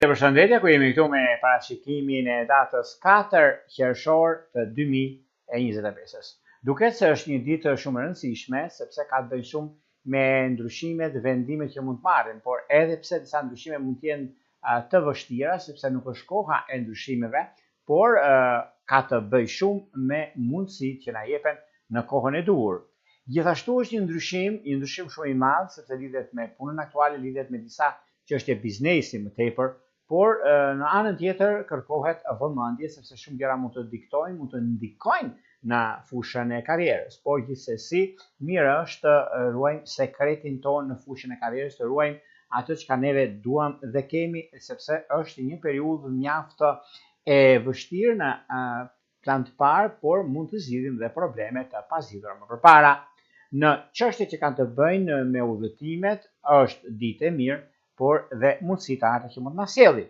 Përshëndetje, ku jemi këtu me parashikimin e datës 4 qershor të 2025. Duket se është një ditë shumë e rëndësishme, sepse ka të bëjë shumë me ndryshimet, vendimet që mund të marrin, por edhe pse disa ndryshime mund të jenë të vështira, sepse nuk është koha e ndryshimeve, por ka të bëjë shumë me mundësitë që na jepen në kohën e duhur. Gjithashtu është një ndryshim shumë i madh, sepse lidhet me punën aktuale, lidhet me disa çështje biznesi më tepër, por në anën tjetër kërkohet vëmendje sepse shumë gjëra mund të diktojnë, mund të ndikojnë në fushën e karrierës. Por gjithsesi, mirë është të ruajmë sekretin tonë në fushën e karrierës, të ruajmë atë që neve duam dhe kemi, sepse është një periudhë mjaft e vështirë në plan të parë, por mund të zgjidhim dhe probleme të pazgjedhura më përpara. Në çështjet që kanë të bëjnë me udhëtimet, është ditë e mirë, por dhe mundësi të arta që mund të na sjellin.